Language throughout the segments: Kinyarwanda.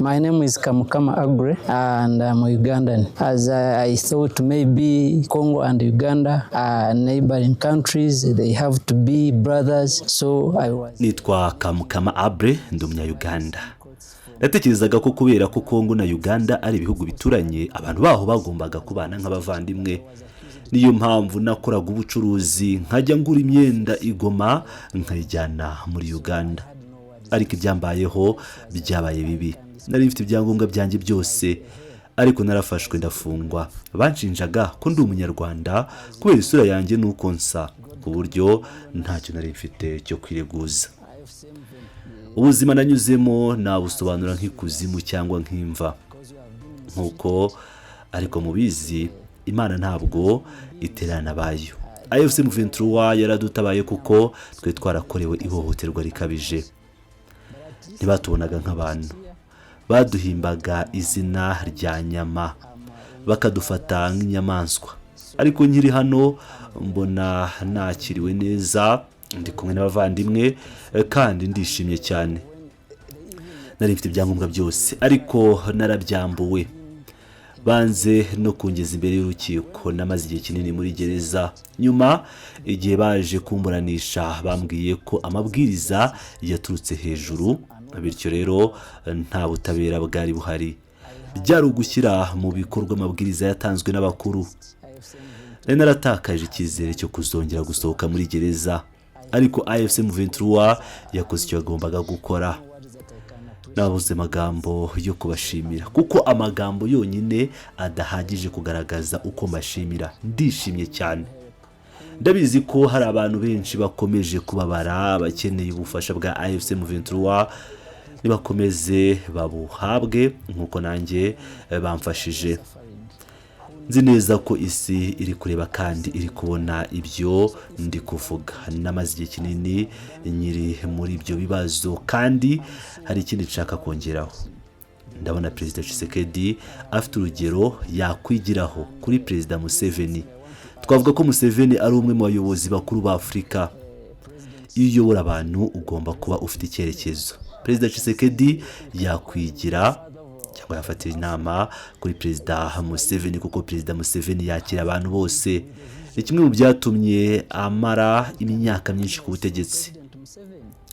My name is Kamukama Agre and I'm Ugandan. As I thought maybe Congo and Uganda are neighboring countries, they have to be brothers, so I was... Nitwa Kamukama Agre, ndi Umunya-Uganda. Natekerezaga ko kubera ko Congo na Uganda ari ibihugu bituranye, abantu baho bagombaga kubana nk'abavandimwe. Niyo mpamvu nakoraga ubucuruzi nkajya ngura imyenda igoma nkayijyana muri Uganda. Ariko ibyambayeho byabaye bibi. Nari mfite ibyangombwa byanjye byose, ariko narafashwe ndafungwa. Banshinjaga ko ndi Umunyarwanda kubera isura yanjye nuko nsa, ku buryo ntacyo nari mfite cyo kwireguza. Ubuzima nanyuzemo nabusobanura nk'ikuzimu cyangwa nk'imva. Nkuko ariko mubizi, Imana ntabwo iterana abayo. M23 yaradutabaye kuko twe twarakorewe ihohoterwa rikabije. Ntibatubonaga nk'abantu, baduhimbaga izina rya nyama, bakadufata nk'inyamaswa. Ariko nkiri hano mbona nakiriwe neza, ndi kumwe n'abavandimwe kandi ndishimye cyane. Nari mfite ibyangombwa byose, ariko narabyambuwe. Banze no kungeza imbere y'urukiko. Namaze igihe kinini muri gereza. Nyuma igihe baje kumburanisha bambwiye ko amabwiriza yaturutse hejuru, bityo rero nta butabera bwari buhari. Byari ugushyira mu bikorwa amabwiriza yatanzwe n'abakuru. Nari naratakaje icyizere cyo kuzongera gusohoka muri gereza, ariko M23 yakoze icyo yagombaga gukora. Nabuze amagambo yo kubashimira, kuko amagambo yonyine adahagije kugaragaza uko mbashimira. Ndishimye cyane. Ndabizi ko hari abantu benshi bakomeje kubabara, bakeneye ubufasha bwa M23. Nibakomeze babuhabwe nkuko nanjye bamfashije. Nzi neza ko isi iri kureba kandi iri kubona ibyo ndi kuvuga. Namaze igihe kinini nyiri muri ibyo bibazo, kandi hari ikindi nshaka kongeraho. Ndabona Perezida Tshisekedi afite urugero yakwigiraho kuri Perezida Museveni. Twavuga ko Museveni ari umwe mu bayobozi bakuru ba Afurika. Iyo uyobora abantu ugomba kuba ufite icyerekezo. Perezida Tshisekedi yakwigira cyangwa yafatira inama kuri Perezida Museveni, kuko Perezida Museveni yakira abantu bose. Ni kimwe mu byatumye amara imyaka myinshi ku butegetsi.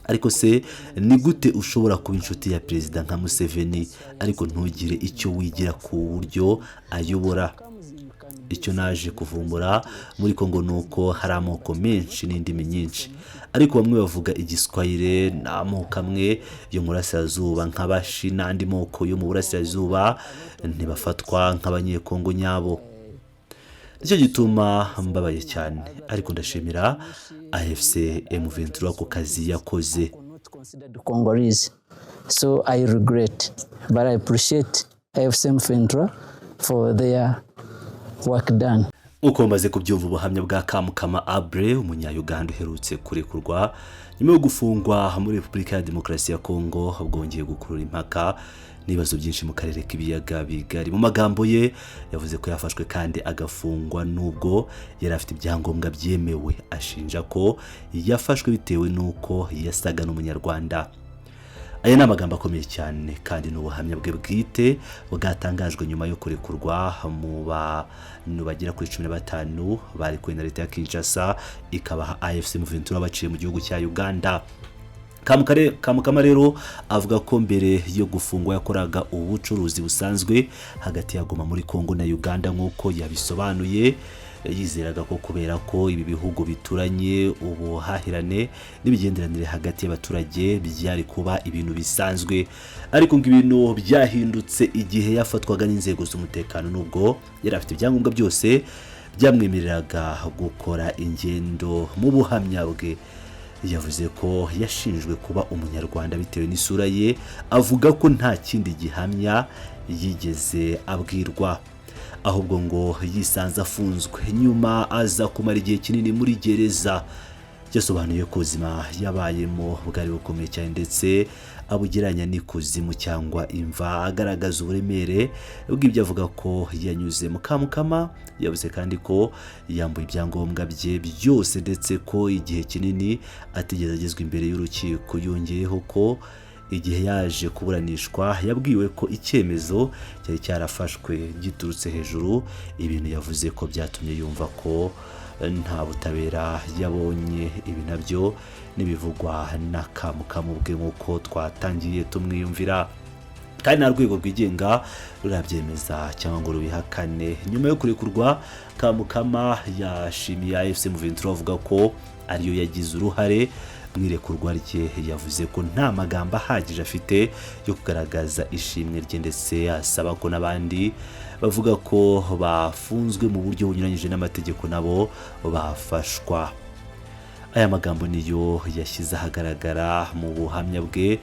Ariko se ni gute ushobora kuba inshuti ya Perezida nka Museveni ariko ntugire icyo wigira ku buryo ayobora? Icyo naje kuvumbura muri Congo nuko hari amoko menshi n'indimi nyinshi, ariko bamwe bavuga igiswahili n'amoko amwe yo mu burasirazuba nk'abashi, n'andi moko yo mu burasirazuba ntibafatwa nk'abanyekongo nyabo. Nicyo gituma mbabaye cyane, ariko ndashimira AFC M23 ku kazi yakoze. So I regret, but I appreciate AFC M23 for their work done. Uko maze kubyumva ubuhamya bwa Kamukama Agre, Umunya-Uganda uherutse kurekurwa nyuma yo gufungwa muri Repubulika ya Demokarasi ya Congo, bwongeye gukurura impaka n'ibibazo byinshi mu karere k'ibiyaga bigari. Mu magambo ye yavuze ko yafashwe kandi agafungwa nubwo yari afite ibyangombwa byemewe. Ashinja ko yafashwe bitewe n'uko yasaga n'Umunyarwanda. Aya ni amagambo akomeye cyane, kandi n'ubuhamya bwe bwite bwatangajwe nyuma yo kurekurwa mu bantu bagera kuri 15 bari kuri na leta ya Kinshasa ikabaha AFC M23 baciye mu gihugu cya Uganda. Kamukama rero avuga ko mbere yo gufungwa yakoraga ubucuruzi busanzwe hagati ya Goma muri Congo na Uganda nk'uko yabisobanuye. Yizeraga ko kubera ko ibi bihugu bituranye ubuhahirane n'ibigenderanire hagati y'abaturage byari kuba ibintu bisanzwe, ariko ngo ibintu byahindutse igihe yafatwaga n'inzego z'umutekano. Nubwo yari afite ibyangombwa byose byamwemereraga gukora ingendo, mu buhamya bwe yavuze ko yashinjwe kuba Umunyarwanda bitewe n'isura ye. Avuga ko nta kindi gihamya yigeze abwirwa, ahubwo ngo yisanze afunzwe. Nyuma aza kumara igihe kinini muri gereza. Yasobanuye ko ubuzima yabayemo bwari bukomeye cyane, ndetse abugeranya n'ikuzimu cyangwa imva, agaragaza uburemere bw'ibyo avuga ko yanyuze. Kamukama yavuze kandi ko yambuye ibyangombwa bye byose, ndetse ko igihe kinini atigeze agezwa imbere y'urukiko. Yongeyeho ko igihe yaje kuburanishwa yabwiwe ko icyemezo cyari cyarafashwe giturutse hejuru, ibintu yavuze ko byatumye yumva ko nta butabera yabonye. Ibi nabyo nibivugwa na Kamukama ubwe nk'uko twatangiye tumwiyumvira, kandi nta rwego rwigenga rurabyemeza cyangwa ngo rubihakane. Nyuma yo kurekurwa, Kamukama yashimiye AFC M23 avuga ko ariyo yagize uruhare mu irekurwa rye. Yavuze ko nta magambo ahagije afite yo kugaragaza ishimwe rye, ndetse asaba ko n'abandi bavuga ko bafunzwe mu buryo bunyuranyije n'amategeko nabo bafashwa. Aya magambo niyo yashyize ahagaragara mu buhamya bwe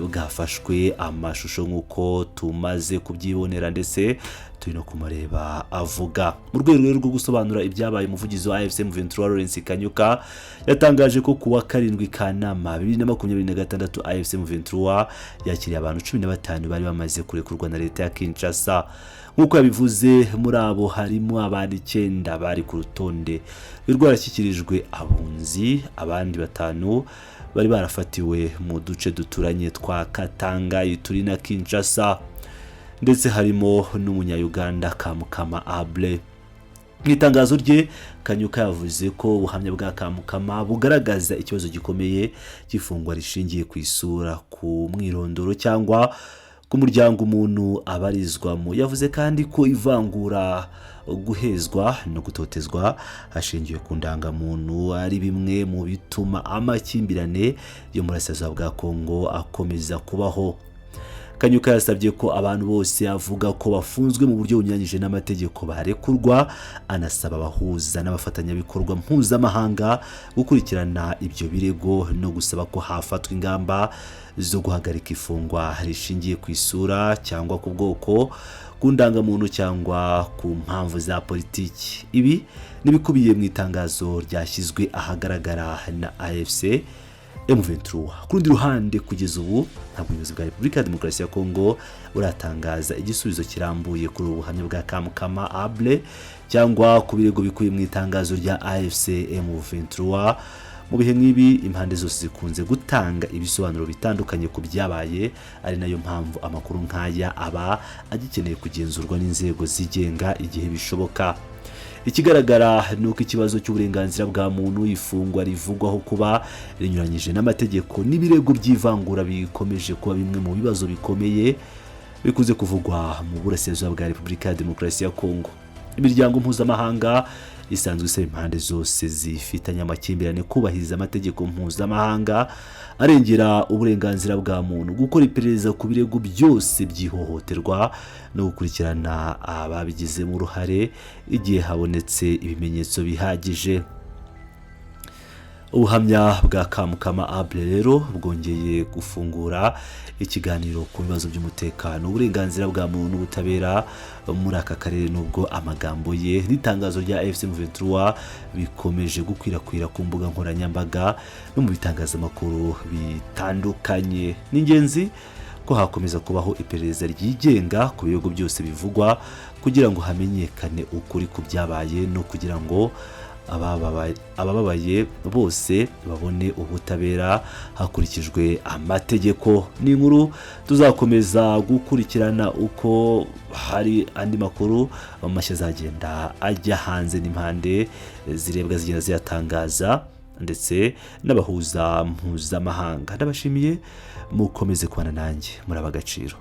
bwafashwe amashusho nk'uko tumaze kubyibonera, ndetse turi no kumureba avuga. Mu rwego rwo gusobanura ibyabaye, umuvugizi wa AFC M23 Lawrence Kanyuka yatangaje ko kuwa 7 Kanama 2026 AFC M23 yakiriye abantu 15 bari bamaze kurekurwa na leta ya Kinshasa. Nk'uko yabivuze, muri abo harimo abandi 9 bari ku rutonde rwarashyikirijwe abunzi, abandi 5 bari barafatiwe mu duce duturanye twa Katanga, Ituri na Kinshasa, ndetse harimo n'umunya-Uganda Kamukama Abera. Mu itangazo rye, Kanyuka yavuze ko ubuhamya bwa Kamukama bugaragaza ikibazo gikomeye cy'ifungwa rishingiye ku isura, ku mwirondoro cyangwa ku muryango umuntu abarizwamo. Yavuze kandi ko ivangura, guhezwa no gutotezwa hashingiwe ku ndangamuntu ari bimwe mu bituma amakimbirane yo muri Burasirazuba bwa Kongo akomeza kubaho. Kanyuka yasabye ko abantu bose avuga ko bafunzwe mu buryo bunyuranyije n'amategeko barekurwa, anasaba abahuza n'abafatanyabikorwa mpuzamahanga gukurikirana ibyo birego no gusaba ko hafatwa ingamba zo guhagarika ifungwa rishingiye ku isura cyangwa ku bwoko, ku ndangamuntu cyangwa ku mpamvu za politiki. Ibi nibikubiye mu itangazo ryashyizwe ahagaragara na AFC M23. Ku rundi ruhande, kugeza ubu ntabwo ubuyobozi bwa Repubulika ya Demokarasi ya Kongo buratangaza igisubizo kirambuye kuri ubu buhamya bwa Kamukama Abera cyangwa ku birego bikubiye mu itangazo rya AFC M23. Mu bihe nk'ibi, impande zose zikunze gutanga ibisobanuro bitandukanye ku byabaye, ari nayo mpamvu amakuru nk'aya aba agikeneye kugenzurwa n'inzego zigenga igihe bishoboka. Ikigaragara ni uko ikibazo cy'uburenganzira bwa muntu, ifungwa rivugwaho kuba rinyuranyije n'amategeko n'ibirego by'ivangura bikomeje kuba bimwe mu bibazo bikomeye bikunze kuvugwa mu Burasirazuba bwa Repubulika ya Demokarasi ya Kongo. Imiryango mpuzamahanga isanzwe isaba impande zose zifitanye amakimbirane kubahiriza amategeko mpuzamahanga arengera uburenganzira bwa muntu, gukora iperereza ku birego byose by'ihohoterwa no gukurikirana ababigizemo uruhare igihe habonetse ibimenyetso bihagije. Ubuhamya bwa Kamukama Abera rero bwongeye gufungura ikiganiro ku bibazo by'umutekano, uburenganzira bwa muntu n'ubutabera muri aka karere, nubwo amagambo ye n'itangazo rya AFC M23 bikomeje gukwirakwira ku mbuga nkoranyambaga no mu bitangazamakuru bitandukanye. Ni ingenzi ko hakomeza kubaho iperereza ryigenga ku bihugu byose bivugwa kugira ngo hamenyekane ukuri ku byabaye no kugira ngo abababaye bose babone ubutabera hakurikijwe amategeko. Ni inkuru tuzakomeza gukurikirana uko hari andi makuru mashya azagenda ajya hanze n'impande zirebwa zigenda ziyatangaza, ndetse n'abahuza mpuzamahanga. Ndabashimiye, mukomeze kubana nanjye, muri ab'agaciro.